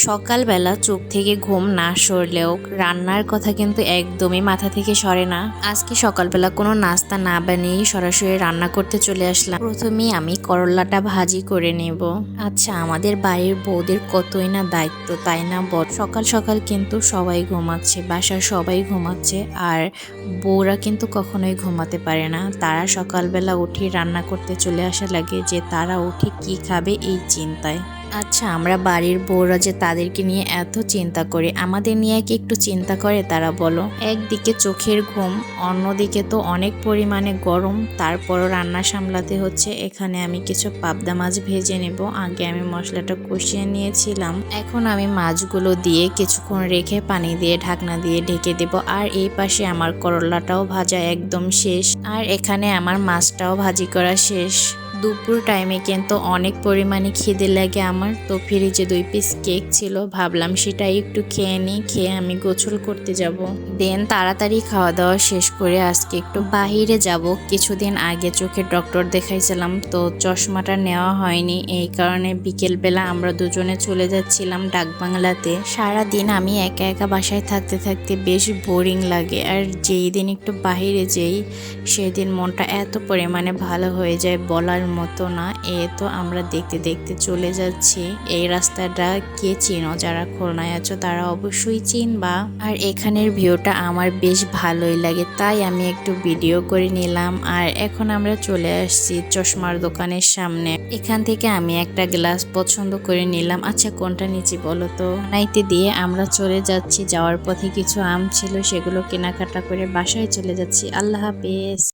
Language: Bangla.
সকালবেলা চোখ থেকে ঘুম না সরলেও রান্নার কথা কিন্তু একদমই মাথা থেকে সরে না। আজকে সকালবেলা কোনো নাস্তা না বানিয়েই সরাসরি রান্না করতে চলে আসলাম। প্রথমেই আমি করলাটা ভাজি করে নেব। আচ্ছা, আমাদের বাড়ির বউদের কতই না দায়িত্ব, তাই না বল? সকাল সকাল কিন্তু সবাই ঘুমাচ্ছে, বাসার সবাই ঘুমাচ্ছে, আর বউরা কিন্তু কখনোই ঘুমাতে পারে না। তারা সকালবেলা উঠে রান্না করতে চলে আসা লাগে, যে তারা উঠে কি খাবে এই চিন্তায়। আচ্ছা, আমরা বাড়ির বউরা যে তাদেরকে নিয়ে এত চিন্তা করি, আমাদের নিয়ে কি একটু চিন্তা করে তারা, বলো? একদিকে চোখের ঘুম, অন্যদিকে তো অনেক পরিমাণে গরম, তারপরও রান্না সামলাতে হচ্ছে। এখানে আমি কিছু পাবদা মাছ ভেজে নেব। আগে আমি মশলাটা কষিয়ে নিয়েছিলাম, এখন আমি মাছগুলো দিয়ে কিছুক্ষণ রেখে পানি দিয়ে ঢাকনা দিয়ে ঢেকে দেব। আর এই পাশে আমার করলাটাও ভাজা একদম শেষ, আর এখানে আমার মাছটাও ভাজি করা শেষ। দুপুর টাইমে কিন্তু অনেক পরিমাণে খিদে লাগে আমার, তো ফ্রিজে 2 পিস কেক ছিল, ভাবলাম সেটাই একটু খেয়ে নিই, খেয়ে আমি গোসল করতে যাব। দেন তাড়াতাড়ি খাওয়া দাওয়া শেষ করে আজকে একটু বাহিরে যাব। কিছুদিন আগে চোখের ডক্টর দেখাইছিলাম, তো চশমাটা নেওয়া হয়নি, এই কারণে বিকেলবেলা আমরা দুজনে চলে যাচ্ছিলাম ডাকবাংলাতে। সারাদিন আমি একা একা বাসায় থাকতে থাকতে বেশ বোরিং লাগে, আর যেই দিন একটু বাহিরে যেই সেদিন মনটা এত পরিমাণে ভালো হয়ে যায় বলার মতো না। তো আমরা দেখতে দেখতে চলে যাচ্ছি। এই রাস্তাটা কে চিনো, যারা খুলনায় আছো তারা অবশ্যই চিনবা। আর এখানের ভিউটা আমার বেশ ভালোই লাগে, তাই আমি একটু ভিডিও করে নিলাম। আর এখন আমরা চলে আসছি চশমার দোকানের সামনে। এখান থেকে আমি একটা গ্লাস পছন্দ করে নিলাম। আচ্ছা, কোনটা নিচ্ছি বলো তো? নাইতে দিয়ে আমরা চলে যাচ্ছি। যাওয়ার পথে কিছু আম ছিল, সেগুলো কেনাকাটা করে বাসায় চলে যাচ্ছি। আল্লাহ হাফেজ।